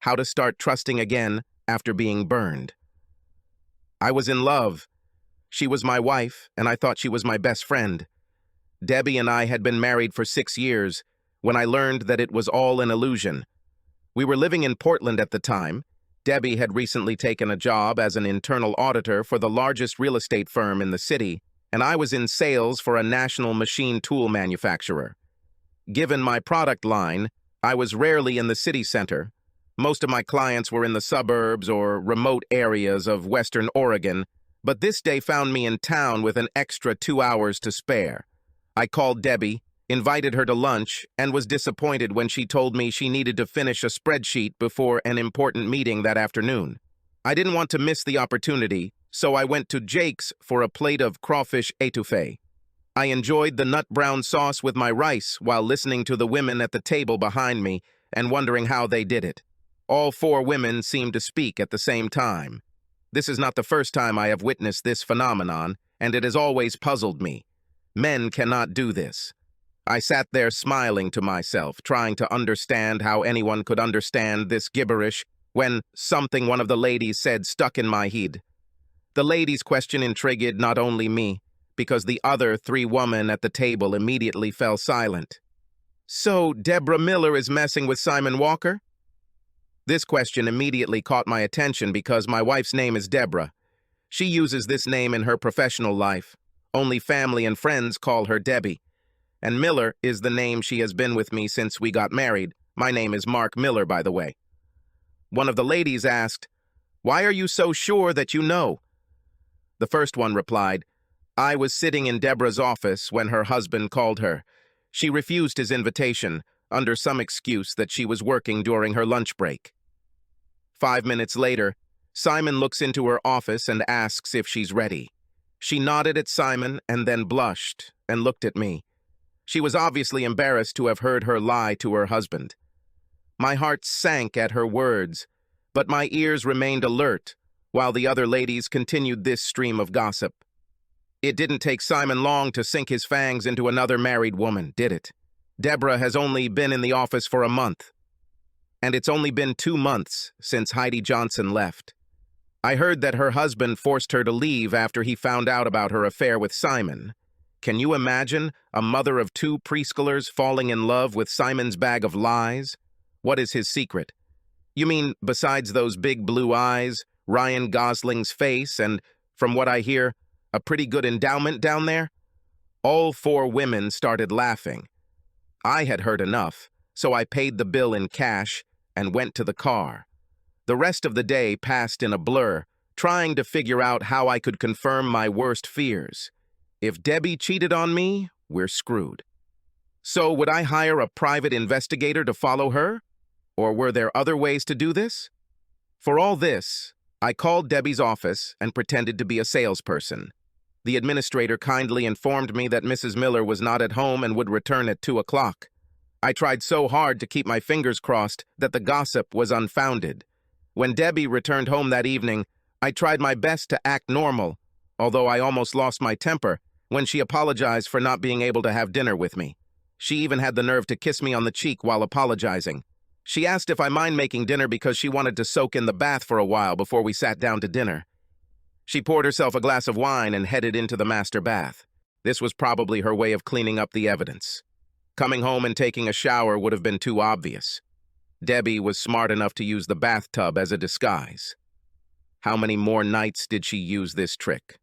How to Start Trusting Again After Being Burned. I was in love. She was my wife, and I thought she was my best friend. Debbie and I had been married for 6 years when I learned that it was all an illusion. We were living in Portland at the time. Debbie had recently taken a job as an internal auditor for the largest real estate firm in the city, and I was in sales for a national machine tool manufacturer. Given my product line, I was rarely in the city center. Most of my clients were in the suburbs or remote areas of Western Oregon, but this day found me in town with an extra 2 hours to spare. I called Debbie, invited her to lunch, and was disappointed when she told me she needed to finish a spreadsheet before an important meeting that afternoon. I didn't want to miss the opportunity, so I went to Jake's for a plate of crawfish étouffée. I enjoyed the nut brown sauce with my rice while listening to the women at the table behind me and wondering how they did it. All 4 women seemed to speak at the same time. This is not the first time I have witnessed this phenomenon, and it has always puzzled me. Men cannot do this. I sat there smiling to myself, trying to understand how anyone could understand this gibberish, when something one of the ladies said stuck in my head. The lady's question intrigued not only me, because the other 3 women at the table immediately fell silent. "So, Deborah Miller is messing with Simon Walker?" This question immediately caught my attention because my wife's name is Deborah. She uses this name in her professional life. Only family and friends call her Debbie. And Miller is the name she has been with me since we got married. My name is Mark Miller, by the way. One of the ladies asked, "Why are you so sure that you know?" The first one replied, "I was sitting in Deborah's office when her husband called her. She refused his invitation, under some excuse that she was working during her lunch break." 5 minutes later, Simon looks into her office and asks if she's ready. She nodded at Simon and then blushed and looked at me. She was obviously embarrassed to have heard her lie to her husband. My heart sank at her words, but my ears remained alert while the other ladies continued this stream of gossip. It didn't take Simon long to sink his fangs into another married woman, did it? Deborah has only been in the office for a month. And it's only been 2 months since Heidi Johnson left. I heard that her husband forced her to leave after he found out about her affair with Simon. Can you imagine a mother of 2 preschoolers falling in love with Simon's bag of lies? What is his secret? You mean, besides those big blue eyes, Ryan Gosling's face, and, from what I hear, a pretty good endowment down there? All 4 women started laughing. I had heard enough, so I paid the bill in cash and went to the car. The rest of the day passed in a blur, trying to figure out how I could confirm my worst fears. If Debbie cheated on me, we're screwed. So would I hire a private investigator to follow her? Or were there other ways to do this? For all this, I called Debbie's office and pretended to be a salesperson. The administrator kindly informed me that Mrs. Miller was not at home and would return at 2 o'clock. I tried so hard to keep my fingers crossed that the gossip was unfounded. When Debbie returned home that evening, I tried my best to act normal, although I almost lost my temper when she apologized for not being able to have dinner with me. She even had the nerve to kiss me on the cheek while apologizing. She asked if I mind making dinner because she wanted to soak in the bath for a while before we sat down to dinner. She poured herself a glass of wine and headed into the master bath. This was probably her way of cleaning up the evidence. Coming home and taking a shower would have been too obvious. Debbie was smart enough to use the bathtub as a disguise. How many more nights did she use this trick?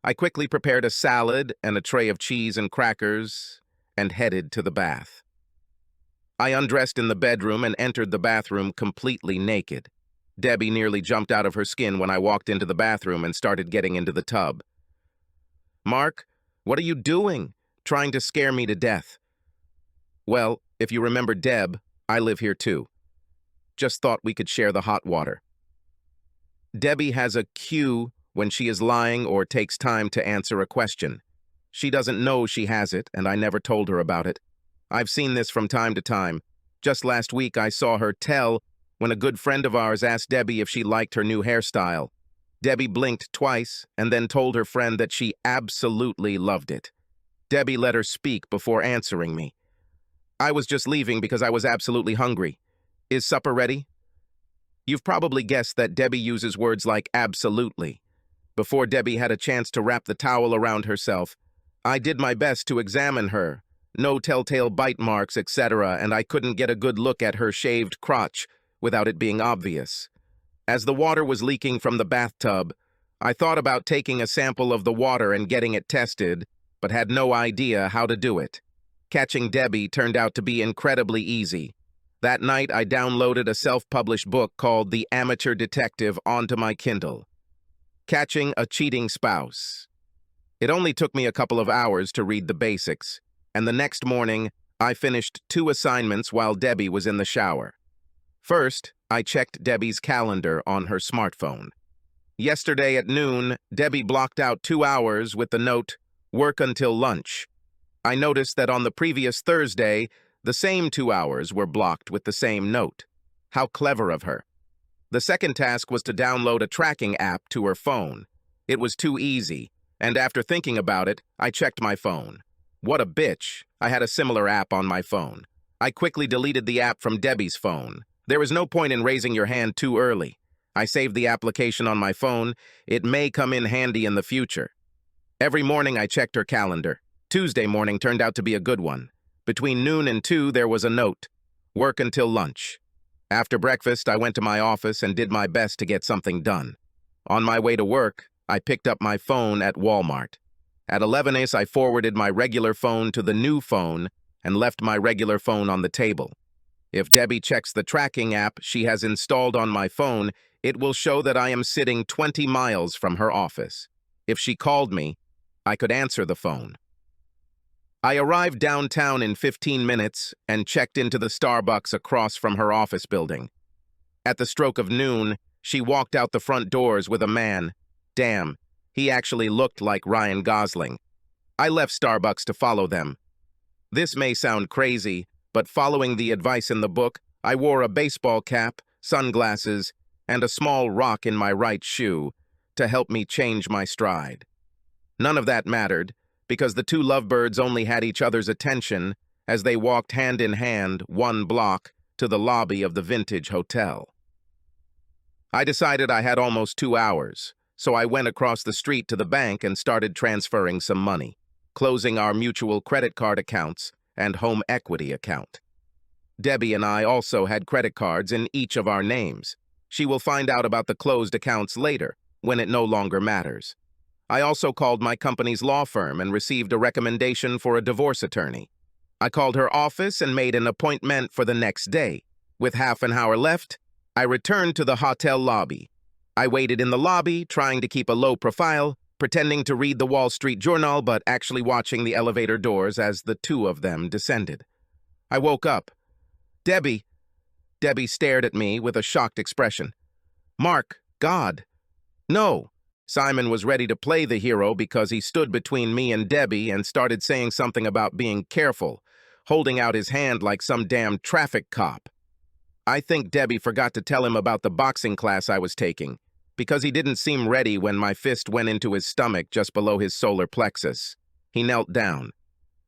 I quickly prepared a salad and a tray of cheese and crackers and headed to the bath. I undressed in the bedroom and entered the bathroom completely naked. Debbie nearly jumped out of her skin when I walked into the bathroom and started getting into the tub. "Mark, what are you doing? Trying to scare me to death." "Well, if you remember Deb, I live here too. Just thought we could share the hot water." Debbie has a cue when she is lying or takes time to answer a question. She doesn't know she has it, and I never told her about it. I've seen this from time to time. Just last week I saw her tell when a good friend of ours asked Debbie if she liked her new hairstyle. Debbie blinked twice and then told her friend that she absolutely loved it. Debbie let her speak before answering me. "I was just leaving because I was absolutely hungry. Is supper ready? You've probably guessed that Debbie uses words like absolutely. Before Debbie had a chance to wrap the towel around herself, I did my best to examine her. No telltale bite marks, etc., and I couldn't get a good look at her shaved crotch without it being obvious. As the water was leaking from the bathtub, I thought about taking a sample of the water and getting it tested, but had no idea how to do it. Catching Debbie turned out to be incredibly easy. That night, I downloaded a self-published book called The Amateur Detective onto my Kindle. Catching a Cheating Spouse. It only took me a couple of hours to read the basics, and the next morning, I finished 2 assignments while Debbie was in the shower. First, I checked Debbie's calendar on her smartphone. Yesterday at noon, Debbie blocked out 2 hours with the note, "Work until lunch." I noticed that on the previous Thursday, the same 2 hours were blocked with the same note. How clever of her. The second task was to download a tracking app to her phone. It was too easy, and after thinking about it, I checked my phone. What a bitch. I had a similar app on my phone. I quickly deleted the app from Debbie's phone. There is no point in raising your hand too early. I saved the application on my phone. It may come in handy in the future. Every morning I checked her calendar. Tuesday morning turned out to be a good one. Between noon and 2, there was a note. Work until lunch. After breakfast, I went to my office and did my best to get something done. On my way to work, I picked up my phone at Walmart. At 11ish, I forwarded my regular phone to the new phone and left my regular phone on the table. If Debbie checks the tracking app she has installed on my phone, it will show that I am sitting 20 miles from her office. If she called me, I could answer the phone. I arrived downtown in 15 minutes and checked into the Starbucks across from her office building. At the stroke of noon, she walked out the front doors with a man. Damn, he actually looked like Ryan Gosling. I left Starbucks to follow them. This may sound crazy, but following the advice in the book, I wore a baseball cap, sunglasses, and a small rock in my right shoe to help me change my stride. None of that mattered, because the 2 lovebirds only had each other's attention as they walked hand in hand 1 block to the lobby of the Vintage Hotel. I decided I had almost 2 hours, so I went across the street to the bank and started transferring some money, closing our mutual credit card accounts and home equity account. Debbie and I also had credit cards in each of our names. She will find out about the closed accounts later, when it no longer matters. I also called my company's law firm and received a recommendation for a divorce attorney. I called her office and made an appointment for the next day. With half an hour left, I returned to the hotel lobby. I waited in the lobby, trying to keep a low profile, pretending to read the Wall Street Journal, but actually watching the elevator doors as the 2 of them descended. I woke up. Debbie stared at me with a shocked expression. Mark, God. No. Simon was ready to play the hero because he stood between me and Debbie and started saying something about being careful, holding out his hand like some damn traffic cop. I think Debbie forgot to tell him about the boxing class I was taking, because he didn't seem ready when my fist went into his stomach just below his solar plexus. He knelt down.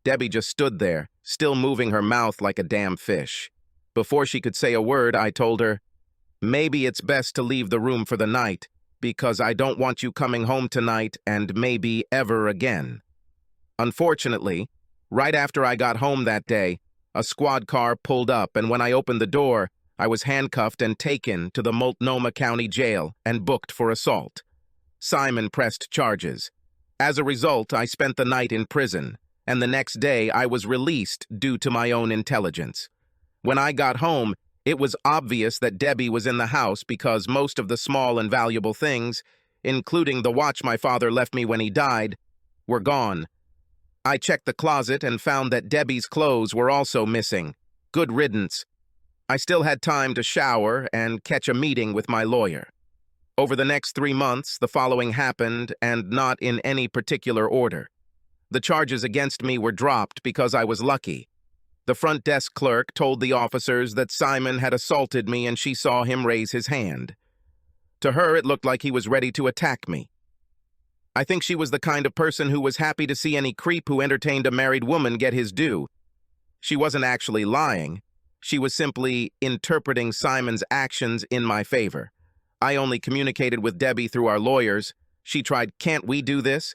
Debbie just stood there, still moving her mouth like a damn fish. Before she could say a word, I told her, "Maybe it's best to leave the room for the night, because I don't want you coming home tonight and maybe ever again." Unfortunately, right after I got home that day, a squad car pulled up, and when I opened the door, I was handcuffed and taken to the Multnomah County Jail and booked for assault. Simon pressed charges. As a result, I spent the night in prison, and the next day I was released due to my own intelligence. When I got home, it was obvious that Debbie was in the house because most of the small and valuable things, including the watch my father left me when he died, were gone. I checked the closet and found that Debbie's clothes were also missing. Good riddance. I still had time to shower and catch a meeting with my lawyer. Over the next 3 months, the following happened, and not in any particular order. The charges against me were dropped because I was lucky. The front desk clerk told the officers that Simon had assaulted me and she saw him raise his hand. To her, it looked like he was ready to attack me. I think she was the kind of person who was happy to see any creep who entertained a married woman get his due. She wasn't actually lying. She was simply interpreting Simon's actions in my favor. I only communicated with Debbie through our lawyers. She tried, "Can't we do this?"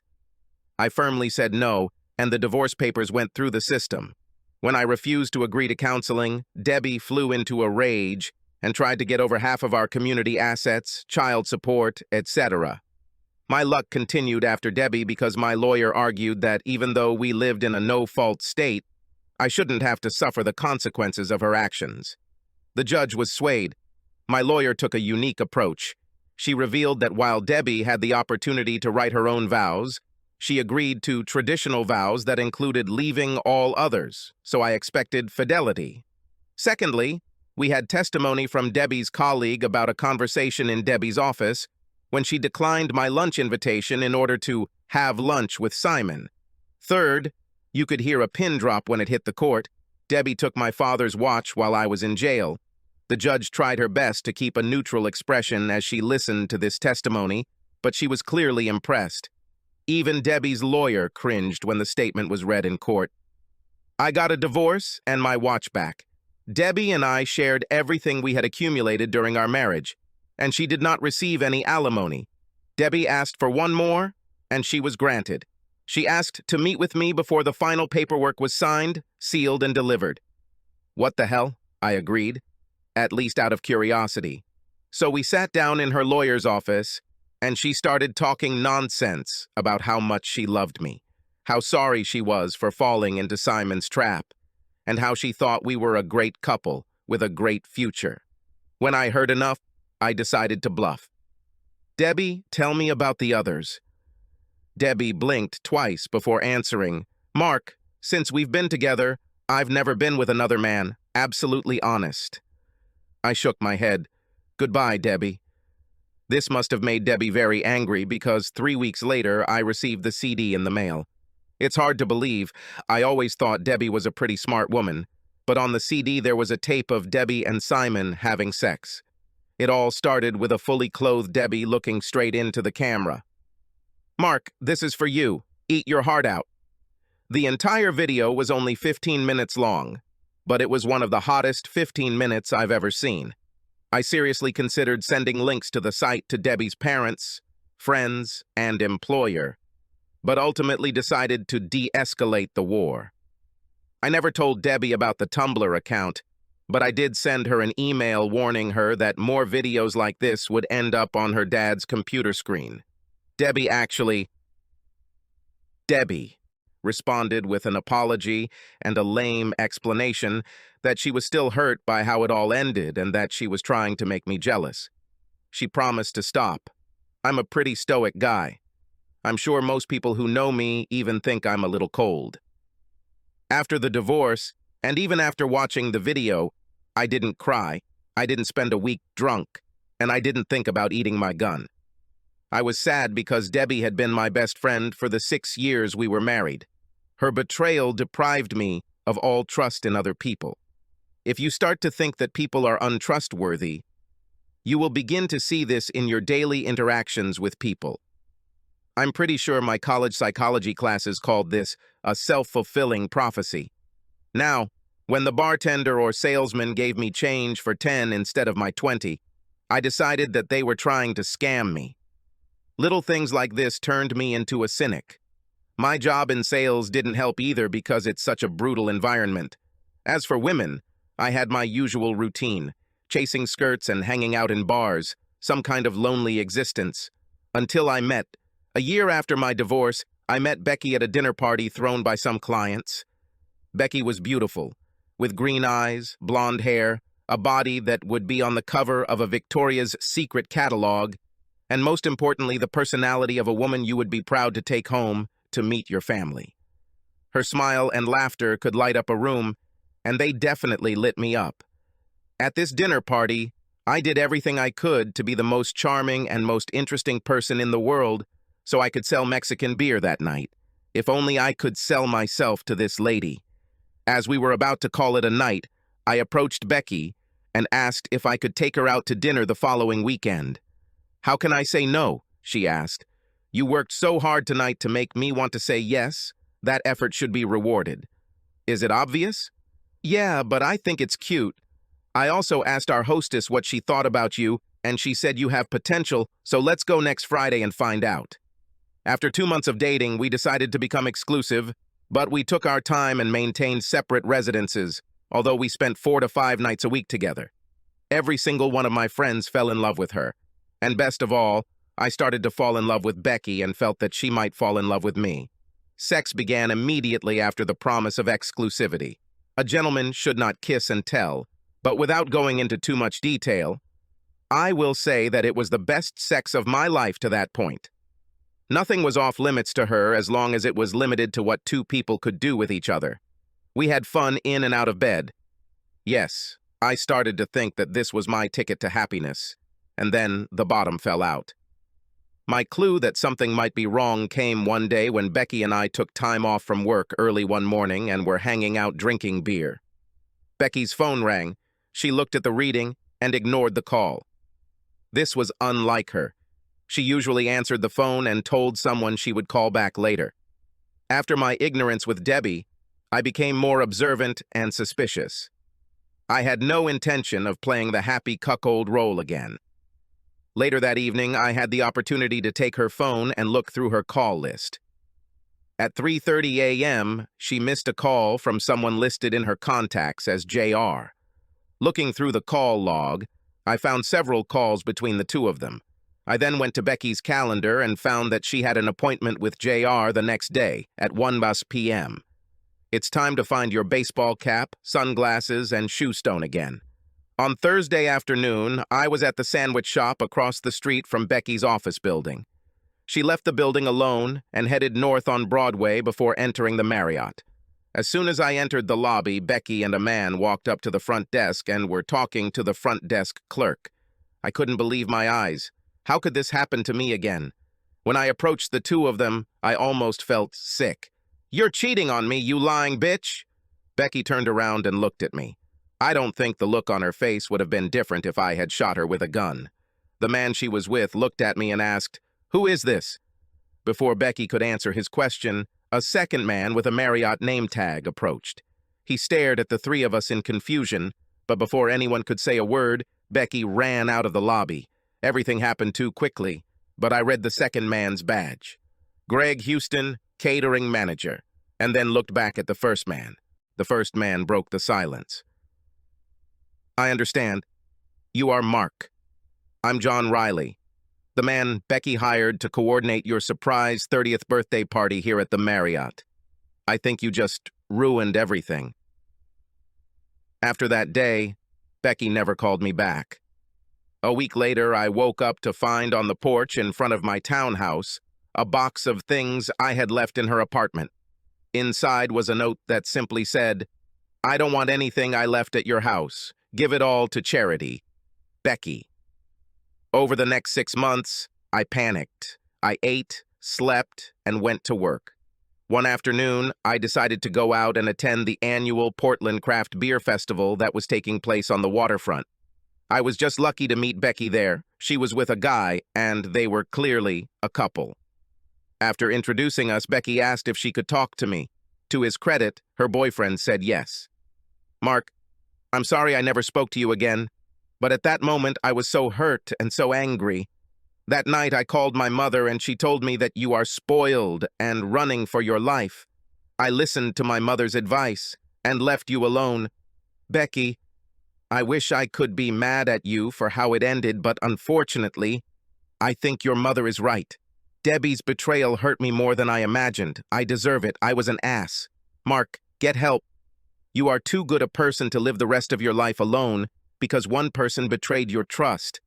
I firmly said no, and the divorce papers went through the system. When I refused to agree to counseling, Debbie flew into a rage and tried to get over half of our community assets, child support, etc. My luck continued after Debbie because my lawyer argued that even though we lived in a no-fault state, I shouldn't have to suffer the consequences of her actions. The judge was swayed. My lawyer took a unique approach. She revealed that while Debbie had the opportunity to write her own vows, she agreed to traditional vows that included leaving all others, so I expected fidelity. Secondly, we had testimony from Debbie's colleague about a conversation in Debbie's office when she declined my lunch invitation in order to have lunch with Simon. Third, you could hear a pin drop when it hit the court. Debbie took my father's watch while I was in jail. The judge tried her best to keep a neutral expression as she listened to this testimony, but she was clearly impressed. Even Debbie's lawyer cringed when the statement was read in court. I got a divorce and my watch back. Debbie and I shared everything we had accumulated during our marriage, and she did not receive any alimony. Debbie asked for one more, and she was granted. She asked to meet with me before the final paperwork was signed, sealed, and delivered. What the hell? I agreed, at least out of curiosity. So we sat down in her lawyer's office, and she started talking nonsense about how much she loved me, how sorry she was for falling into Simon's trap, and how she thought we were a great couple with a great future. When I heard enough, I decided to bluff. "Debbie, tell me about the others." Debbie blinked twice before answering. "Mark, since we've been together, I've never been with another man, absolutely honest." I shook my head. "Goodbye, Debbie." This must have made Debbie very angry because 3 weeks later, I received the CD in the mail. It's hard to believe. I always thought Debbie was a pretty smart woman, but on the CD there was a tape of Debbie and Simon having sex. It all started with a fully clothed Debbie looking straight into the camera. "Mark, this is for you. Eat your heart out." The entire video was only 15 minutes long, but it was one of the hottest 15 minutes I've ever seen. I seriously considered sending links to the site to Debbie's parents, friends, and employer, but ultimately decided to de-escalate the war. I never told Debbie about the Tumblr account, but I did send her an email warning her that more videos like this would end up on her dad's computer screen. Debbie responded with an apology and a lame explanation that she was still hurt by how it all ended and that she was trying to make me jealous. She promised to stop. I'm a pretty stoic guy. I'm sure most people who know me even think I'm a little cold. After the divorce, and even after watching the video, I didn't cry, I didn't spend a week drunk, and I didn't think about eating my gun. I was sad because Debbie had been my best friend for the 6 years we were married. Her betrayal deprived me of all trust in other people. If you start to think that people are untrustworthy, you will begin to see this in your daily interactions with people. I'm pretty sure my college psychology classes called this a self-fulfilling prophecy. Now, when the bartender or salesman gave me change for 10 instead of my 20, I decided that they were trying to scam me. Little things like this turned me into a cynic. My job in sales didn't help either because it's such a brutal environment. As for women, I had my usual routine, chasing skirts and hanging out in bars, some kind of lonely existence, until a year after my divorce, I met Becky at a dinner party thrown by some clients. Becky was beautiful, with green eyes, blonde hair, a body that would be on the cover of a Victoria's Secret catalog, and most importantly, the personality of a woman you would be proud to take home to meet your family. Her smile and laughter could light up a room, and they definitely lit me up. At this dinner party, I did everything I could to be the most charming and most interesting person in the world so I could sell Mexican beer that night. If only I could sell myself to this lady. As we were about to call it a night, I approached Becky and asked if I could take her out to dinner the following weekend. "How can I say no?" she asked. "You worked so hard tonight to make me want to say yes. That effort should be rewarded. Is it obvious?" Yeah, but I think it's cute. I also asked our hostess what she thought about you, and she said you have potential, so let's go next Friday and find out. After 2 months of dating, we decided to become exclusive, but we took our time and maintained separate residences, although we spent 4 to 5 nights a week together. Every single one of my friends fell in love with her. And best of all, I started to fall in love with Becky and felt that she might fall in love with me. Sex began immediately after the promise of exclusivity. A gentleman should not kiss and tell, but without going into too much detail, I will say that it was the best sex of my life to that point. Nothing was off limits to her as long as it was limited to what two people could do with each other. We had fun in and out of bed. Yes, I started to think that this was my ticket to happiness, and then the bottom fell out. My clue that something might be wrong came one day when Becky and I took time off from work early one morning and were hanging out drinking beer. Becky's phone rang. She looked at the reading and ignored the call. This was unlike her. She usually answered the phone and told someone she would call back later. After my ignorance with Debbie, I became more observant and suspicious. I had no intention of playing the happy cuckold role again. Later that evening, I had the opportunity to take her phone and look through her call list. At 3:30 a.m., she missed a call from someone listed in her contacts as JR. Looking through the call log, I found several calls between the two of them. I then went to Becky's calendar and found that she had an appointment with JR the next day at 1 p.m. It's time to find your baseball cap, sunglasses, and shoe stone again. On Thursday afternoon, I was at the sandwich shop across the street from Becky's office building. She left the building alone and headed north on Broadway before entering the Marriott. As soon as I entered the lobby, Becky and a man walked up to the front desk and were talking to the front desk clerk. I couldn't believe my eyes. How could this happen to me again? When I approached the two of them, I almost felt sick. "You're cheating on me, you lying bitch!" Becky turned around and looked at me. I don't think the look on her face would have been different if I had shot her with a gun. The man she was with looked at me and asked, "Who is this?" Before Becky could answer his question, a second man with a Marriott name tag approached. He stared at the three of us in confusion, but before anyone could say a word, Becky ran out of the lobby. Everything happened too quickly, but I read the second man's badge. Greg Houston, catering manager, and then looked back at the first man. The first man broke the silence. "I understand. You are Mark. I'm John Riley, the man Becky hired to coordinate your surprise 30th birthday party here at the Marriott. I think you just ruined everything." After that day, Becky never called me back. A week later, I woke up to find on the porch in front of my townhouse a box of things I had left in her apartment. Inside was a note that simply said, "I don't want anything I left at your house. Give it all to charity. Becky." Over the next 6 months, I panicked. I ate, slept, and went to work. One afternoon, I decided to go out and attend the annual Portland Craft Beer Festival that was taking place on the waterfront. I was just lucky to meet Becky there. She was with a guy, and they were clearly a couple. After introducing us, Becky asked if she could talk to me. To his credit, her boyfriend said yes. "Mark, I'm sorry I never spoke to you again, but at that moment I was so hurt and so angry. That night I called my mother and she told me that you are spoiled and running for your life. I listened to my mother's advice and left you alone. Becky, I wish I could be mad at you for how it ended, but unfortunately, I think your mother is right. Debbie's betrayal hurt me more than I imagined. I deserve it. I was an ass. Mark, get help. You are too good a person to live the rest of your life alone because one person betrayed your trust.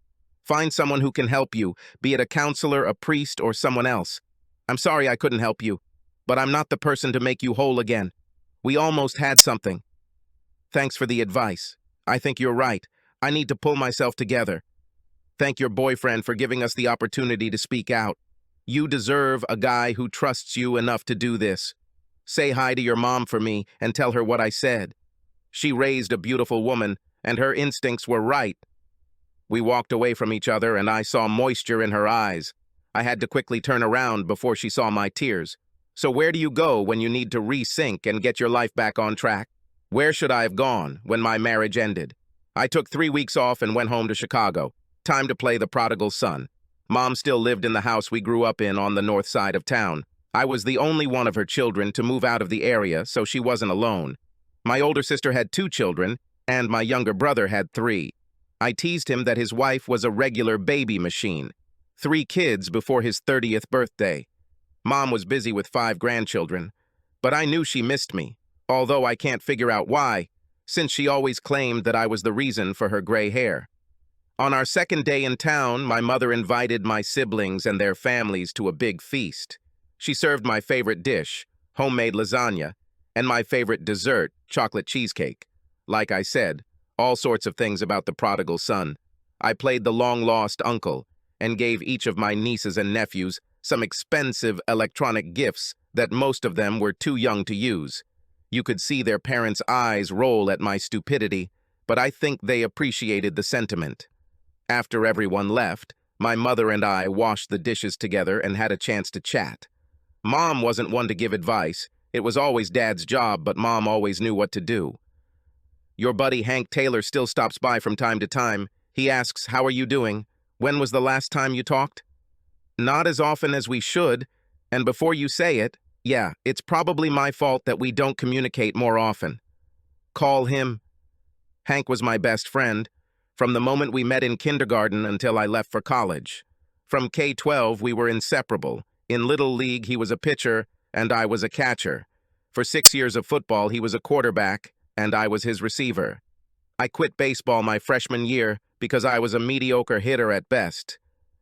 Find someone who can help you, be it a counselor, a priest, or someone else. I'm sorry I couldn't help you, but I'm not the person to make you whole again. We almost had something. Thanks for the advice. I think you're right. I need to pull myself together. Thank your boyfriend for giving us the opportunity to speak out. You deserve a guy who trusts you enough to do this. Say hi to your mom for me and tell her what I said. She raised a beautiful woman, and her instincts were right." We walked away from each other, and I saw moisture in her eyes. I had to quickly turn around before she saw my tears. "So where do you go when you need to re-sync and get your life back on track?" Where should I have gone when my marriage ended? I took 3 weeks off and went home to Chicago. Time to play the prodigal son. Mom still lived in the house we grew up in on the north side of town. I was the only one of her children to move out of the area, so she wasn't alone. My older sister had 2 children, and my younger brother had 3. I teased him that his wife was a regular baby machine. 3 kids before his 30th birthday. Mom was busy with 5 grandchildren, but I knew she missed me, although I can't figure out why, since she always claimed that I was the reason for her gray hair. On our second day in town, my mother invited my siblings and their families to a big feast. She served my favorite dish, homemade lasagna, and my favorite dessert, chocolate cheesecake. Like I said, all sorts of things about the prodigal son. I played the long-lost uncle and gave each of my nieces and nephews some expensive electronic gifts that most of them were too young to use. You could see their parents' eyes roll at my stupidity, but I think they appreciated the sentiment. After everyone left, my mother and I washed the dishes together and had a chance to chat. Mom wasn't one to give advice. It was always Dad's job, but Mom always knew what to do. Your buddy Hank Taylor still stops by from time to time. He asks, "How are you doing? When was the last time you talked?" Not as often as we should, and before you say it, yeah, it's probably my fault that we don't communicate more often. Call him. Hank was my best friend, from the moment we met in kindergarten until I left for college. From K-12, we were inseparable. In Little League, he was a pitcher, and I was a catcher. For 6 years of football, he was a quarterback, and I was his receiver. I quit baseball my freshman year because I was a mediocre hitter at best.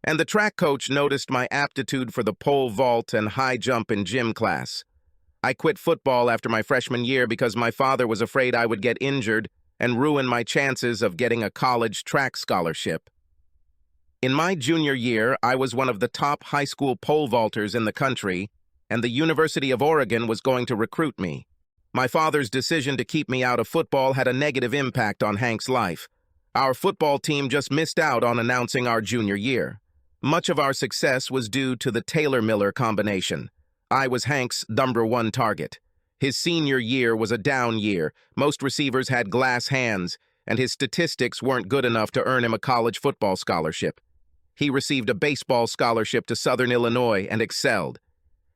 And the track coach noticed my aptitude for the pole vault and high jump in gym class. I quit football after my freshman year because my father was afraid I would get injured and ruin my chances of getting a college track scholarship. In my junior year, I was one of the top high school pole vaulters in the country, and the University of Oregon was going to recruit me. My father's decision to keep me out of football had a negative impact on Hank's life. Our football team just missed out on announcing our junior year. Much of our success was due to the Taylor-Miller combination. I was Hank's #1 target. His senior year was a down year. Most receivers had glass hands, and his statistics weren't good enough to earn him a college football scholarship. He received a baseball scholarship to Southern Illinois and excelled.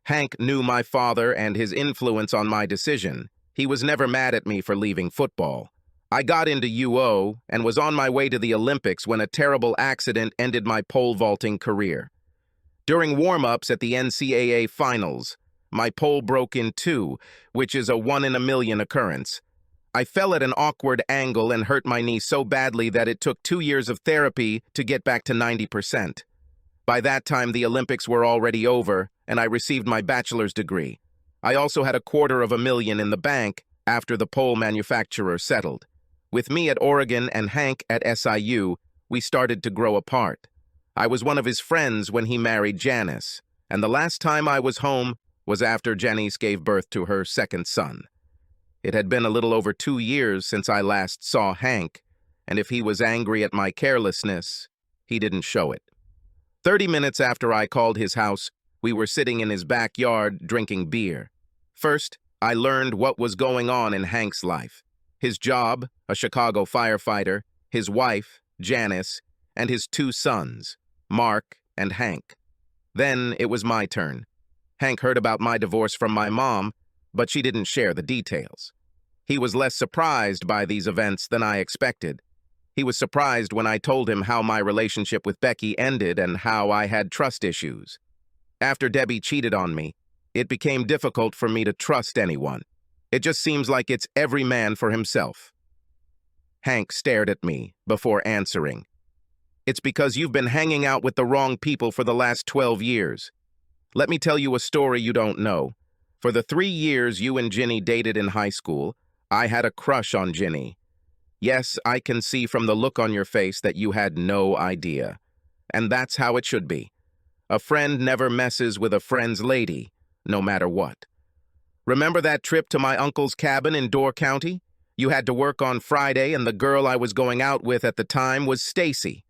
Hank knew my father and his influence on my decision. He was never mad at me for leaving football. I got into UO and was on my way to the Olympics when a terrible accident ended my pole vaulting career. During warm-ups at the NCAA finals, my pole broke in 2, which is a 1 in a million occurrence. I fell at an awkward angle and hurt my knee so badly that it took 2 years of therapy to get back to 90%. By that time, the Olympics were already over, and I received my bachelor's degree. I also had $250,000 in the bank after the pole manufacturer settled. With me at Oregon and Hank at SIU, we started to grow apart. I was one of his friends when he married Janice, and the last time I was home was after Janice gave birth to her second son. It had been a little over 2 years since I last saw Hank, and if he was angry at my carelessness, he didn't show it. 30 minutes after I called his house, we were sitting in his backyard drinking beer. First, I learned what was going on in Hank's life. His job, a Chicago firefighter, his wife, Janice, and his 2 sons, Mark and Hank. Then it was my turn. Hank heard about my divorce from my mom, but she didn't share the details. He was less surprised by these events than I expected. He was surprised when I told him how my relationship with Becky ended and how I had trust issues. After Debbie cheated on me, it became difficult for me to trust anyone. It just seems like it's every man for himself. Hank stared at me before answering. "It's because you've been hanging out with the wrong people for the last 12 years. Let me tell you a story you don't know. For the 3 years you and Ginny dated in high school, I had a crush on Ginny. Yes, I can see from the look on your face that you had no idea. And that's how it should be. A friend never messes with a friend's lady, no matter what. Remember that trip to my uncle's cabin in Door County? You had to work on Friday, and the girl I was going out with at the time was Stacy.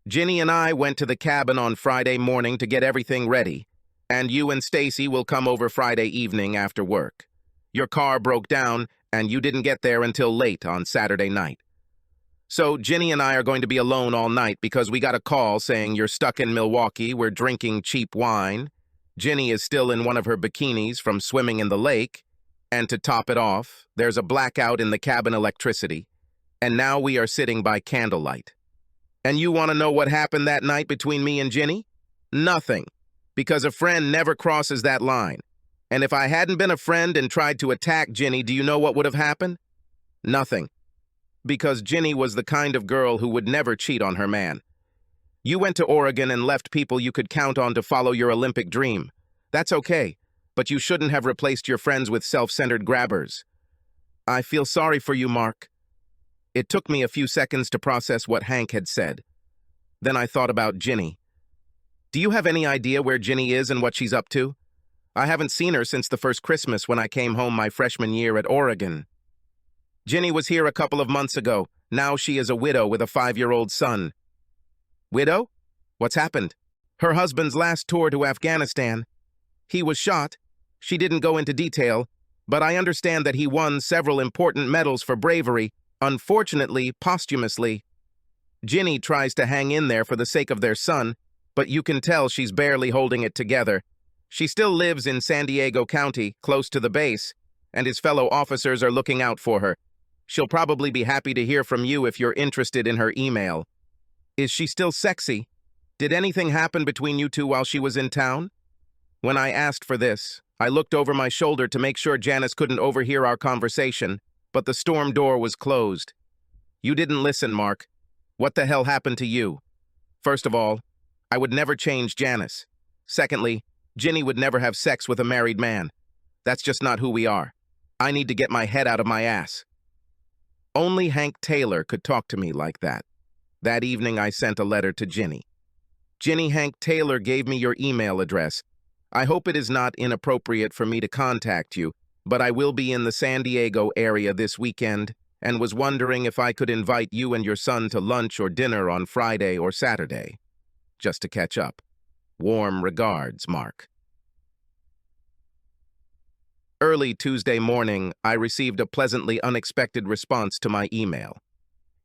Ginny and I went to the cabin on Friday morning to get everything ready, and you and Stacy will come over Friday evening after work. Your car broke down, and you didn't get there until late on Saturday night. So Ginny and I are going to be alone all night because we got a call saying you're stuck in Milwaukee, we're drinking cheap wine. Ginny is still in one of her bikinis from swimming in the lake. And to top it off, there's a blackout in the cabin electricity. And now we are sitting by candlelight. And you want to know what happened that night between me and Ginny? Nothing. Because a friend never crosses that line. And if I hadn't been a friend and tried to attack Ginny, do you know what would have happened? Nothing. Because Ginny was the kind of girl who would never cheat on her man. You went to Oregon and left people you could count on to follow your Olympic dream. That's okay, but you shouldn't have replaced your friends with self-centered grabbers. I feel sorry for you, Mark. It took me a few seconds to process what Hank had said. Then I thought about Ginny. Do you have any idea where Ginny is and what she's up to? I haven't seen her since the first Christmas when I came home my freshman year at Oregon. Ginny was here a couple of months ago. Now she is a widow with a 5-year-old son. Widow? What's happened? Her husband's last tour to Afghanistan. He was shot. She didn't go into detail, but I understand that he won several important medals for bravery, unfortunately, posthumously. Ginny tries to hang in there for the sake of their son, but you can tell she's barely holding it together. She still lives in San Diego County, close to the base, and his fellow officers are looking out for her. She'll probably be happy to hear from you if you're interested in her email. Is she still sexy? Did anything happen between you two while she was in town? When I asked for this, I looked over my shoulder to make sure Janice couldn't overhear our conversation, but the storm door was closed. You didn't listen, Mark. What the hell happened to you? First of all, I would never change Janice. Secondly, Ginny would never have sex with a married man. That's just not who we are. I need to get my head out of my ass. Only Hank Taylor could talk to me like that. That evening, I sent a letter to Ginny. Ginny, Hank Taylor gave me your email address. I hope it is not inappropriate for me to contact you, but I will be in the San Diego area this weekend and was wondering if I could invite you and your son to lunch or dinner on Friday or Saturday, just to catch up. Warm regards, Mark. Early Tuesday morning, I received a pleasantly unexpected response to my email.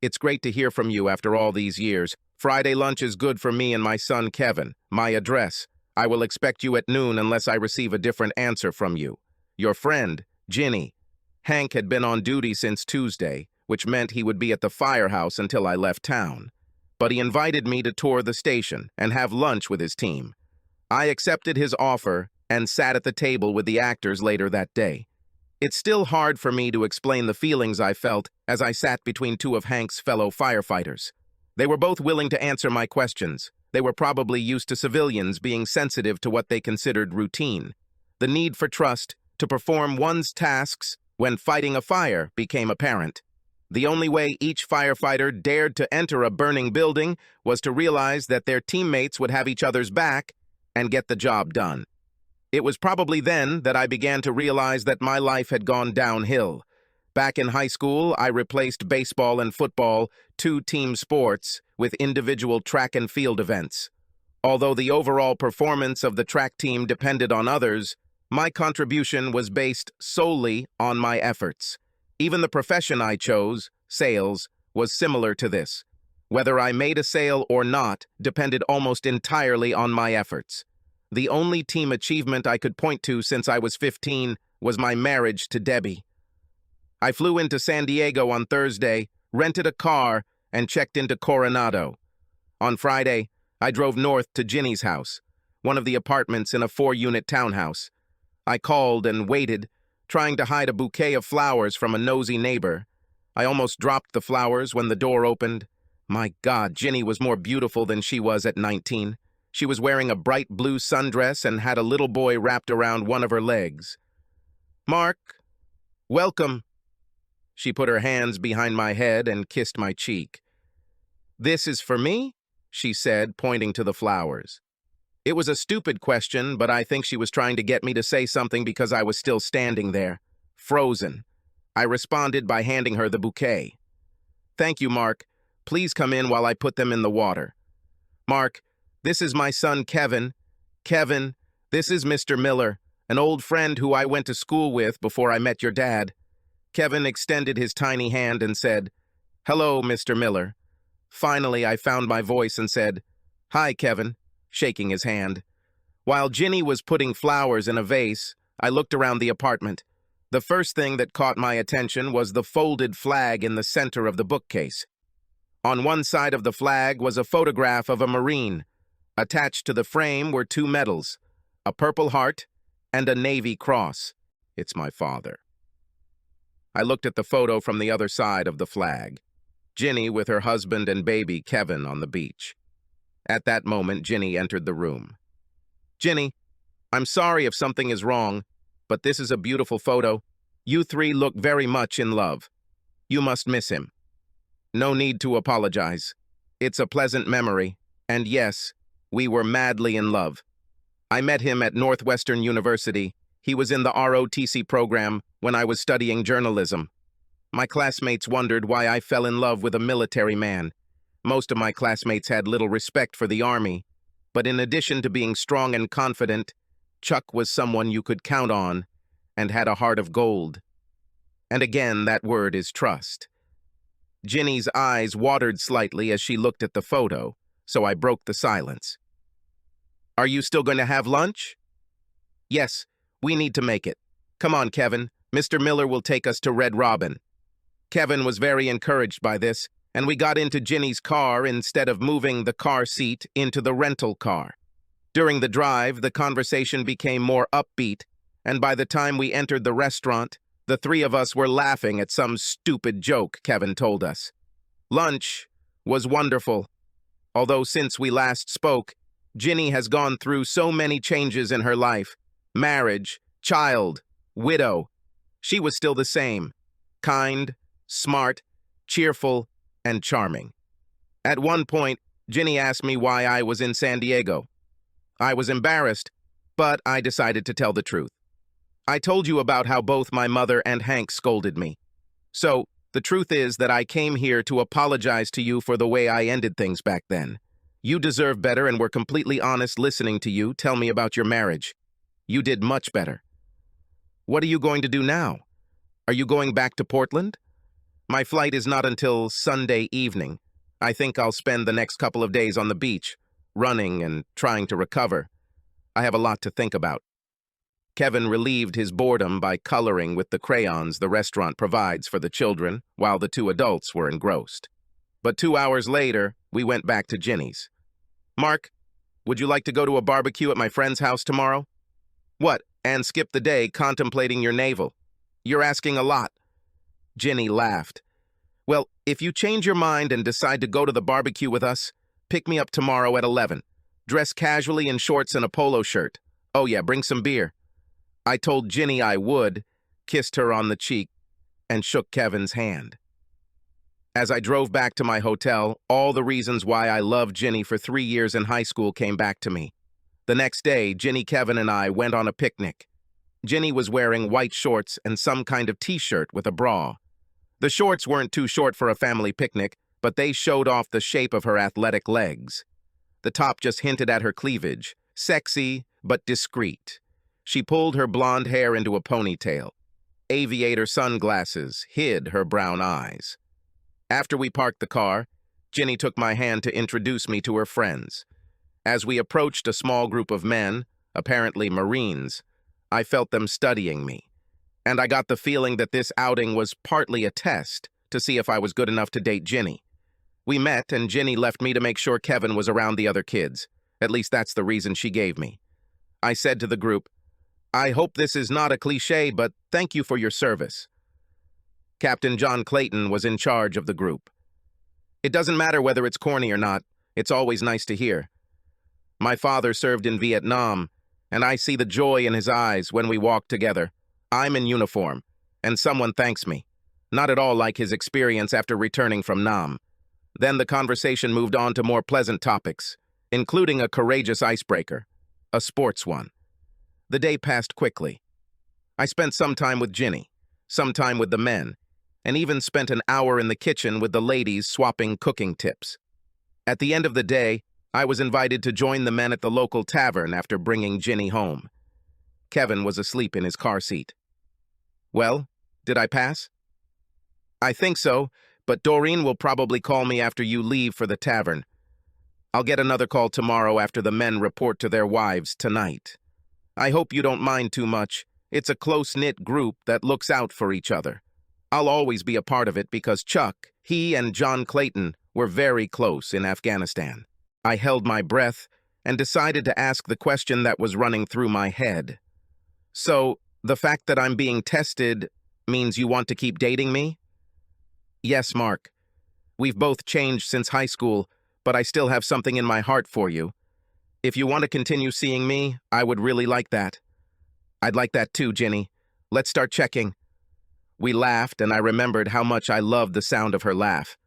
It's great to hear from you after all these years. Friday lunch is good for me and my son Kevin. My address. I will expect you at noon unless I receive a different answer from you. Your friend, Ginny. Hank had been on duty since Tuesday, which meant he would be at the firehouse until I left town. But he invited me to tour the station and have lunch with his team. I accepted his offer and sat at the table with the actors later that day. It's still hard for me to explain the feelings I felt as I sat between two of Hank's fellow firefighters. They were both willing to answer my questions. They were probably used to civilians being sensitive to what they considered routine. The need for trust to perform one's tasks when fighting a fire became apparent. The only way each firefighter dared to enter a burning building was to realize that their teammates would have each other's back and get the job done. It was probably then that I began to realize that my life had gone downhill. Back in high school, I replaced baseball and football, two team sports, with individual track and field events. Although the overall performance of the track team depended on others, my contribution was based solely on my efforts. Even the profession I chose, sales, was similar to this. Whether I made a sale or not depended almost entirely on my efforts. The only team achievement I could point to since I was 15 was my marriage to Debbie. I flew into San Diego on Thursday, rented a car, and checked into Coronado. On Friday, I drove north to Ginny's house, one of the apartments in a 4-unit townhouse. I called and waited, trying to hide a bouquet of flowers from a nosy neighbor. I almost dropped the flowers when the door opened. My God, Ginny was more beautiful than she was at 19. She was wearing a bright blue sundress and had a little boy wrapped around one of her legs. "Mark, welcome." She put her hands behind my head and kissed my cheek. "This is for me?" she said, pointing to the flowers. It was a stupid question, but I think she was trying to get me to say something because I was still standing there, frozen. I responded by handing her the bouquet. "Thank you, Mark. Please come in while I put them in the water. Mark, this is my son, Kevin. Kevin, this is Mr. Miller, an old friend who I went to school with before I met your dad. Kevin extended his tiny hand and said, "Hello, Mr. Miller." Finally, I found my voice and said, "Hi, Kevin," shaking his hand. While Ginny was putting flowers in a vase, I looked around the apartment. The first thing that caught my attention was the folded flag in the center of the bookcase. On one side of the flag was a photograph of a Marine. Attached to the frame were two medals, a Purple Heart and a Navy Cross. It's my father. I looked at the photo from the other side of the flag. Ginny with her husband and baby, Kevin, on the beach. At that moment, Ginny entered the room. "Ginny, I'm sorry if something is wrong, but this is a beautiful photo. You three look very much in love. You must miss him." "No need to apologize. It's a pleasant memory, and yes, we were madly in love. I met him at Northwestern University. He was in the ROTC program when I was studying journalism. My classmates wondered why I fell in love with a military man. Most of my classmates had little respect for the Army, but in addition to being strong and confident, Chuck was someone you could count on and had a heart of gold. And again, that word is trust." Ginny's eyes watered slightly as she looked at the photo, so I broke the silence. "Are you still going to have lunch?" "Yes, we need to make it. Come on, Kevin. Mr. Miller will take us to Red Robin." Kevin was very encouraged by this, and we got into Ginny's car instead of moving the car seat into the rental car. During the drive, the conversation became more upbeat, and by the time we entered the restaurant, the three of us were laughing at some stupid joke Kevin told us. Lunch was wonderful. Although since we last spoke, Ginny has gone through so many changes in her life. Marriage, child, widow. She was still the same. Kind, smart, cheerful, and charming. At one point, Ginny asked me why I was in San Diego. I was embarrassed, but I decided to tell the truth. I told you about how both my mother and Hank scolded me. So, the truth is that I came here to apologize to you for the way I ended things back then. You deserve better and were completely honest listening to you tell me about your marriage. You did much better. What are you going to do now? Are you going back to Portland? My flight is not until Sunday evening. I think I'll spend the next couple of days on the beach, running and trying to recover. I have a lot to think about. Kevin relieved his boredom by coloring with the crayons the restaurant provides for the children, while the two adults were engrossed. But 2 hours later, we went back to Ginny's. "Mark, would you like to go to a barbecue at my friend's house tomorrow?" "What, and skip the day contemplating your navel? You're asking a lot." Ginny laughed. "Well, if you change your mind and decide to go to the barbecue with us, pick me up tomorrow at 11. Dress casually in shorts and a polo shirt. Oh yeah, bring some beer." I told Ginny I would, kissed her on the cheek, and shook Kevin's hand. As I drove back to my hotel, all the reasons why I loved Ginny for 3 years in high school came back to me. The next day, Ginny, Kevin, and I went on a picnic. Ginny was wearing white shorts and some kind of t-shirt with a bra. The shorts weren't too short for a family picnic, but they showed off the shape of her athletic legs. The top just hinted at her cleavage, sexy but discreet. She pulled her blonde hair into a ponytail. Aviator sunglasses hid her brown eyes. After we parked the car, Ginny took my hand to introduce me to her friends. As we approached a small group of men, apparently Marines, I felt them studying me, and I got the feeling that this outing was partly a test to see if I was good enough to date Ginny. We met, and Ginny left me to make sure Kevin was around the other kids. At least that's the reason she gave me. I said to the group, "I hope this is not a cliché, but thank you for your service." Captain John Clayton was in charge of the group. "It doesn't matter whether it's corny or not. It's always nice to hear. My father served in Vietnam, and I see the joy in his eyes when we walk together. I'm in uniform, and someone thanks me. Not at all like his experience after returning from Nam." Then the conversation moved on to more pleasant topics, including a courageous icebreaker, a sports one. The day passed quickly. I spent some time with Ginny, some time with the men, and even spent an hour in the kitchen with the ladies swapping cooking tips. At the end of the day, I was invited to join the men at the local tavern after bringing Ginny home. Kevin was asleep in his car seat. "Well, did I pass?" I think so, but Doreen will probably call me after you leave for the tavern. I'll get another call tomorrow after the men report to their wives tonight. I hope you don't mind too much. It's a close-knit group that looks out for each other. I'll always be a part of it because Chuck, he and John Clayton were very close in Afghanistan. I held my breath and decided to ask the question that was running through my head. So, the fact that I'm being tested means you want to keep dating me? Yes, Mark. We've both changed since high school, but I still have something in my heart for you. If you want to continue seeing me, I would really like that. I'd like that too, Ginny. Let's start checking. We laughed, and I remembered how much I loved the sound of her laugh.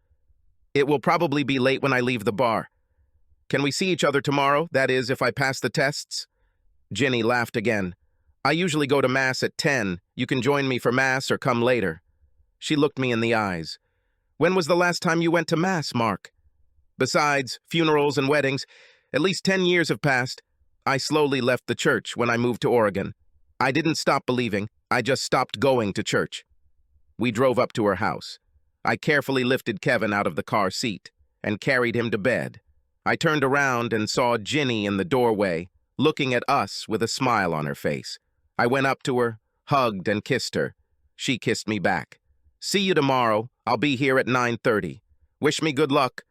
It will probably be late when I leave the bar. Can we see each other tomorrow? That is, if I pass the tests? Ginny laughed again. I usually go to Mass at 10. You can join me for Mass or come later. She looked me in the eyes. When was the last time you went to Mass, Mark? Besides funerals and weddings, at least 10 years have passed. I slowly left the church when I moved to Oregon. I didn't stop believing, I just stopped going to church. We drove up to her house. I carefully lifted Kevin out of the car seat and carried him to bed. I turned around and saw Ginny in the doorway, looking at us with a smile on her face. I went up to her, hugged and kissed her. She kissed me back. See you tomorrow. I'll be here at 9:30. Wish me good luck.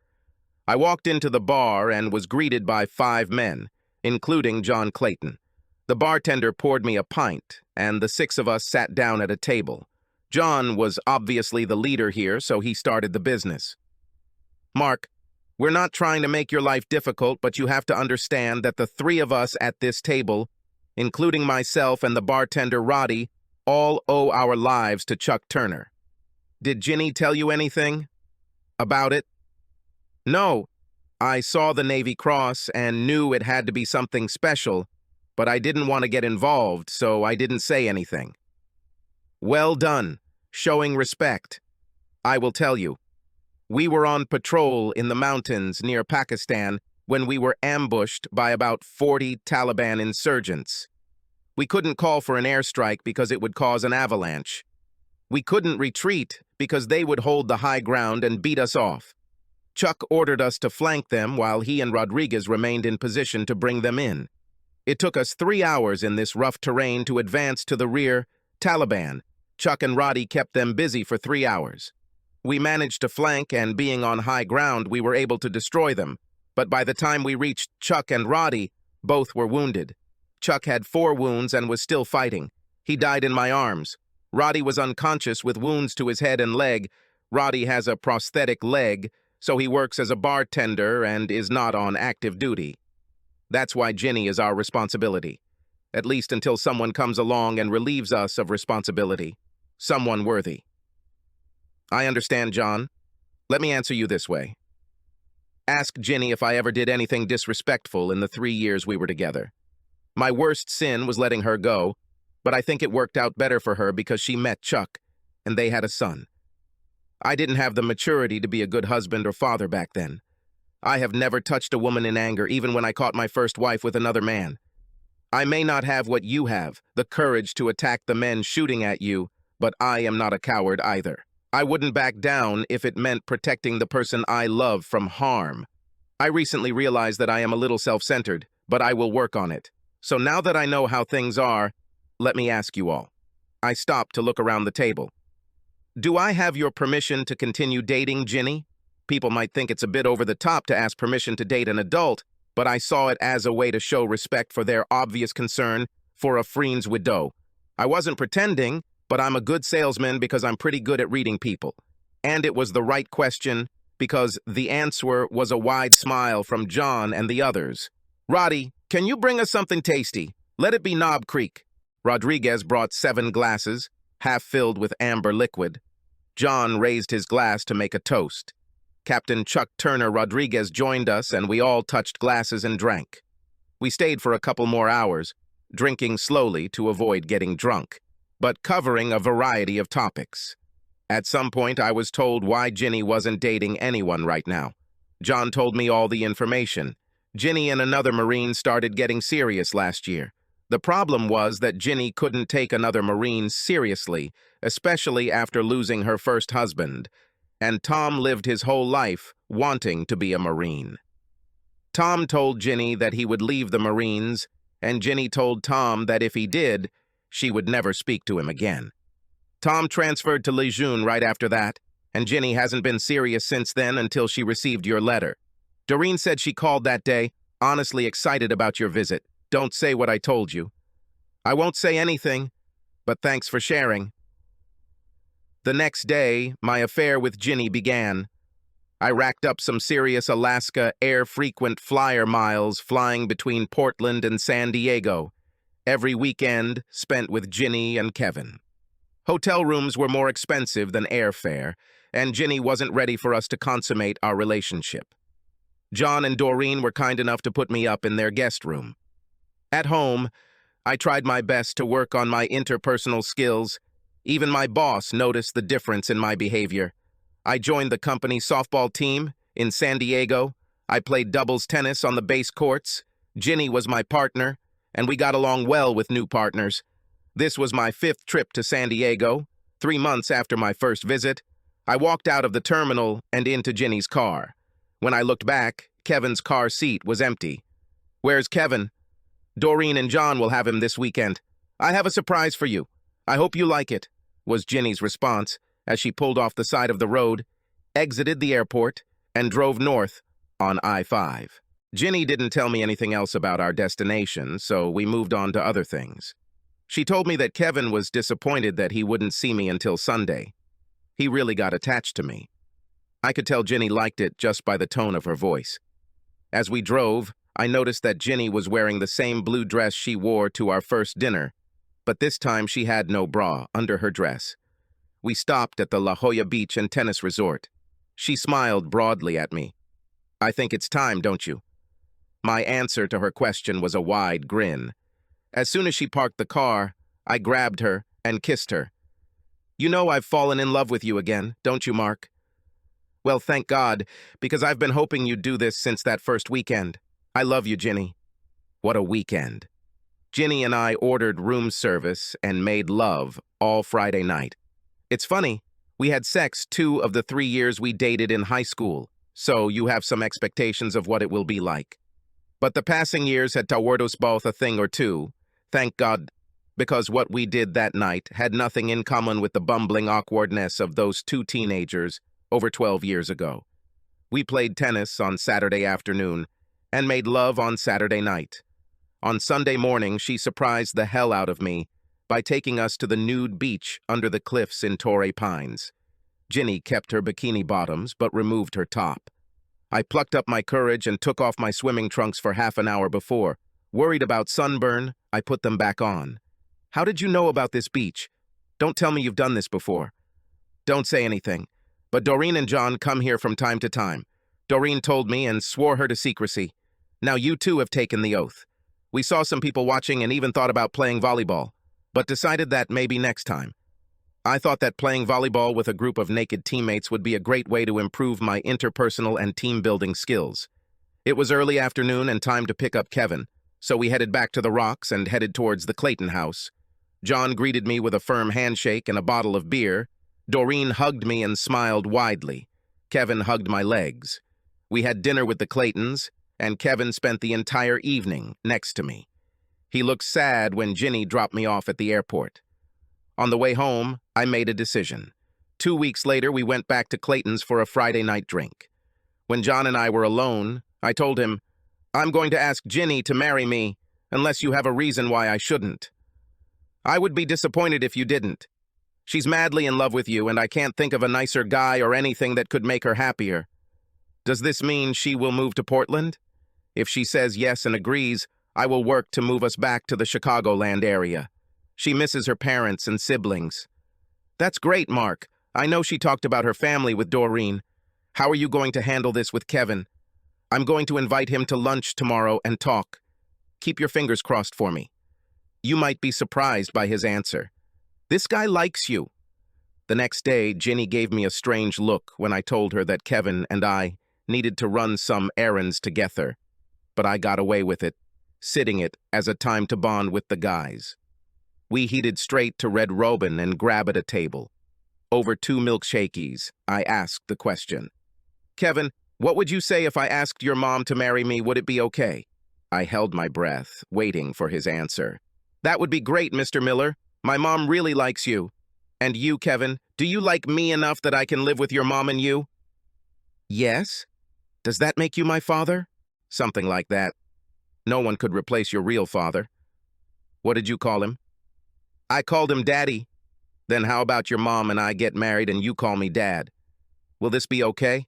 I walked into the bar and was greeted by 5 men, including John Clayton. The bartender poured me a pint, and the 6 of us sat down at a table. John was obviously the leader here, so he started the business. Mark, we're not trying to make your life difficult, but you have to understand that the 3 of us at this table, including myself and the bartender Roddy, all owe our lives to Chuck Turner. Did Ginny tell you anything about it? No. I saw the Navy Cross and knew it had to be something special, but I didn't want to get involved, so I didn't say anything. Well done, showing respect. I will tell you. We were on patrol in the mountains near Pakistan when we were ambushed by about 40 Taliban insurgents. We couldn't call for an airstrike because it would cause an avalanche. We couldn't retreat because they would hold the high ground and beat us off. Chuck ordered us to flank them while he and Rodriguez remained in position to bring them in. It took us 3 hours in this rough terrain to advance to the rear Taliban. Chuck and Roddy kept them busy for 3 hours. We managed to flank, and being on high ground, we were able to destroy them. But by the time we reached Chuck and Roddy, both were wounded. Chuck had 4 wounds and was still fighting. He died in my arms. Roddy was unconscious with wounds to his head and leg. Roddy has a prosthetic leg, so he works as a bartender and is not on active duty. That's why Ginny is our responsibility. At least until someone comes along and relieves us of responsibility. Someone worthy. I understand, John. Let me answer you this way. Ask Ginny if I ever did anything disrespectful in the 3 years we were together. My worst sin was letting her go, but I think it worked out better for her because she met Chuck, and they had a son. I didn't have the maturity to be a good husband or father back then. I have never touched a woman in anger, even when I caught my first wife with another man. I may not have what you have, the courage to attack the men shooting at you, but I am not a coward either. I wouldn't back down if it meant protecting the person I love from harm. I recently realized that I am a little self-centered, but I will work on it. So now that I know how things are, let me ask you all. I stopped to look around the table. Do I have your permission to continue dating Ginny? People might think it's a bit over the top to ask permission to date an adult, but I saw it as a way to show respect for their obvious concern for a friend's widow. I wasn't pretending, but I'm a good salesman because I'm pretty good at reading people. And it was the right question because the answer was a wide smile from John and the others. Roddy, can you bring us something tasty? Let it be Knob Creek. Rodriguez brought 7 glasses, half filled with amber liquid. John raised his glass to make a toast. Captain Chuck Turner Rodriguez joined us, and we all touched glasses and drank. We stayed for a couple more hours, drinking slowly to avoid getting drunk, but covering a variety of topics. At some point, I was told why Ginny wasn't dating anyone right now. John told me all the information. Ginny and another Marine started getting serious last year. The problem was that Ginny couldn't take another Marine seriously, especially after losing her first husband, and Tom lived his whole life wanting to be a Marine. Tom told Ginny that he would leave the Marines, and Ginny told Tom that if he did, she would never speak to him again. Tom transferred to Lejeune right after that, and Ginny hasn't been serious since then until she received your letter. Doreen said she called that day, honestly excited about your visit. Don't say what I told you. I won't say anything, but thanks for sharing. The next day, my affair with Ginny began. I racked up some serious Alaska air frequent flyer miles flying between Portland and San Diego, every weekend spent with Ginny and Kevin. Hotel rooms were more expensive than airfare, and Ginny wasn't ready for us to consummate our relationship. John and Doreen were kind enough to put me up in their guest room. At home, I tried my best to work on my interpersonal skills. Even my boss noticed the difference in my behavior. I joined the company softball team in San Diego. I played doubles tennis on the base courts. Ginny was my partner, and we got along well with new partners. This was my 5th trip to San Diego. 3 months after my first visit, I walked out of the terminal and into Ginny's car. When I looked back, Kevin's car seat was empty. "Where's Kevin?" "Doreen and John will have him this weekend. I have a surprise for you. I hope you like it," was Ginny's response as she pulled off the side of the road, exited the airport, and drove north on I-5. Ginny didn't tell me anything else about our destination, so we moved on to other things. She told me that Kevin was disappointed that he wouldn't see me until Sunday. He really got attached to me. I could tell Ginny liked it just by the tone of her voice. As we drove, I noticed that Ginny was wearing the same blue dress she wore to our first dinner, but this time she had no bra under her dress. We stopped at the La Jolla Beach and Tennis Resort. She smiled broadly at me. "I think it's time, don't you?" My answer to her question was a wide grin. As soon as she parked the car, I grabbed her and kissed her. "You know I've fallen in love with you again, don't you, Mark?" "Well, thank God, because I've been hoping you'd do this since that first weekend. I love you, Ginny." What a weekend. Ginny and I ordered room service and made love all Friday night. It's funny, we had sex 2 of the 3 years we dated in high school, so you have some expectations of what it will be like. But the passing years had taught us both a thing or two, thank God, because what we did that night had nothing in common with the bumbling awkwardness of those 2 teenagers over 12 years ago. We played tennis on Saturday afternoon and made love on Saturday night. On Sunday morning, she surprised the hell out of me by taking us to the nude beach under the cliffs in Torrey Pines. Ginny kept her bikini bottoms but removed her top. I plucked up my courage and took off my swimming trunks for half an hour before. Worried about sunburn, I put them back on. "How did you know about this beach? Don't tell me you've done this before." "Don't say anything, but Doreen and John come here from time to time. Doreen told me and swore her to secrecy. Now you too have taken the oath. We saw some people watching and even thought about playing volleyball, but decided that maybe next time. I thought that playing volleyball with a group of naked teammates would be a great way to improve my interpersonal and team-building skills. It was early afternoon and time to pick up Kevin, so we headed back to the rocks and headed towards the Clayton house. John greeted me with a firm handshake and a bottle of beer. Doreen hugged me and smiled widely. Kevin hugged my legs. We had dinner with the Claytons, and Kevin spent the entire evening next to me. He looked sad when Ginny dropped me off at the airport. On the way home, I made a decision. 2 weeks later, we went back to Clayton's for a Friday night drink. When John and I were alone, I told him, "I'm going to ask Ginny to marry me, unless you have a reason why I shouldn't." "I would be disappointed if you didn't. She's madly in love with you, and I can't think of a nicer guy or anything that could make her happier." "Does this mean she will move to Portland?" "If she says yes and agrees, I will work to move us back to the Chicagoland area. She misses her parents and siblings." "That's great, Mark. I know she talked about her family with Doreen. How are you going to handle this with Kevin?" "I'm going to invite him to lunch tomorrow and talk. Keep your fingers crossed for me." You might be surprised by his answer. "This guy likes you." The next day, Ginny gave me a strange look when I told her that Kevin and I needed to run some errands together, but I got away with it. sitting it as a time to bond with the guys. We headed straight to Red Robin and grab at a table. Over 2 milkshakies, I asked the question. Kevin, what would you say if I asked your mom to marry me? Would it be okay? I held my breath, waiting for his answer. That would be great, Mr. Miller. My mom really likes you. And you, Kevin, do you like me enough that I can live with your mom and you? Yes. Does that make you my father? Something like that. No one could replace your real father. What did you call him? I called him Daddy. Then how about your mom and I get married and you call me Dad? Will this be okay?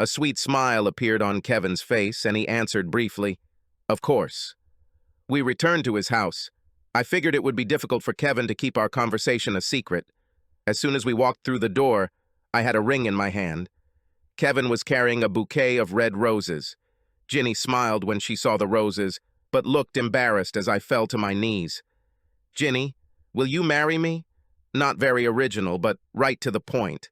A sweet smile appeared on Kevin's face and he answered briefly, Of course. We returned to his house. I figured it would be difficult for Kevin to keep our conversation a secret. As soon as we walked through the door, I had a ring in my hand. Kevin was carrying a bouquet of red roses. Ginny smiled when she saw the roses, but looked embarrassed as I fell to my knees. Ginny, will you marry me? Not very original, but right to the point.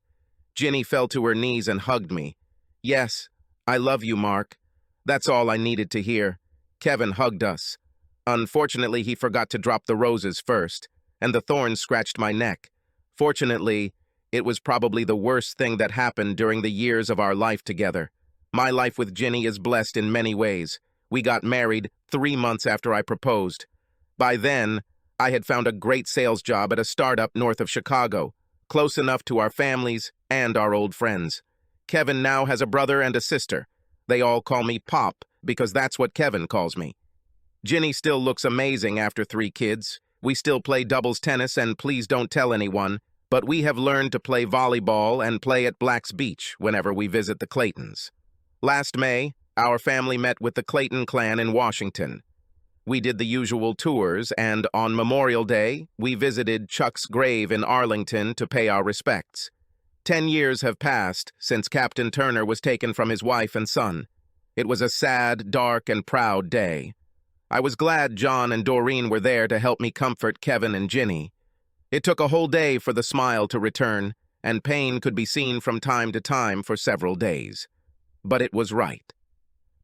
Ginny fell to her knees and hugged me. Yes, I love you, Mark. That's all I needed to hear. Kevin hugged us. Unfortunately, he forgot to drop the roses first, and the thorns scratched my neck. Fortunately, it was probably the worst thing that happened during the years of our life together. My life with Ginny is blessed in many ways. We got married 3 months after I proposed. By then, I had found a great sales job at a startup north of Chicago, close enough to our families and our old friends. Kevin now has a brother and a sister. They all call me Pop because that's what Kevin calls me. Ginny still looks amazing after 3 kids. We still play doubles tennis and please don't tell anyone, but we have learned to play volleyball and play at Black's Beach whenever we visit the Claytons. Last May, our family met with the Clayton clan in Washington. We did the usual tours, and on Memorial Day, we visited Chuck's grave in Arlington to pay our respects. 10 years have passed since Captain Turner was taken from his wife and son. It was a sad, dark, and proud day. I was glad John and Doreen were there to help me comfort Kevin and Ginny. It took a whole day for the smile to return, and pain could be seen from time to time for several days. But it was right.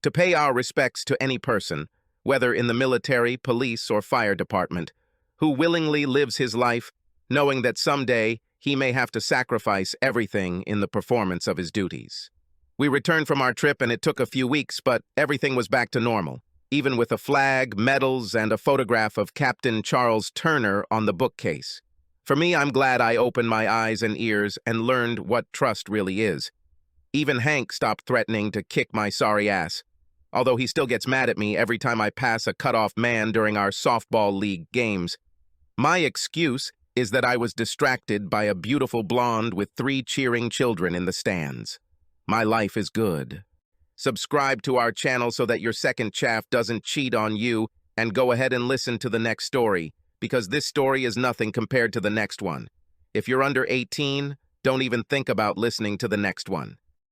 To pay our respects to any person, whether in the military, police, or fire department, who willingly lives his life knowing that someday he may have to sacrifice everything in the performance of his duties. We returned from our trip and it took a few weeks, but everything was back to normal, even with a flag, medals, and a photograph of Captain Charles Turner on the bookcase. For me, I'm glad I opened my eyes and ears and learned what trust really is. Even Hank stopped threatening to kick my sorry ass, although he still gets mad at me every time I pass a cut-off man during our softball league games. My excuse is that I was distracted by a beautiful blonde with 3 cheering children in the stands. My life is good. Subscribe to our channel so that your second chaff doesn't cheat on you, and go ahead and listen to the next story, because this story is nothing compared to the next one. If you're under 18, don't even think about listening to the next one.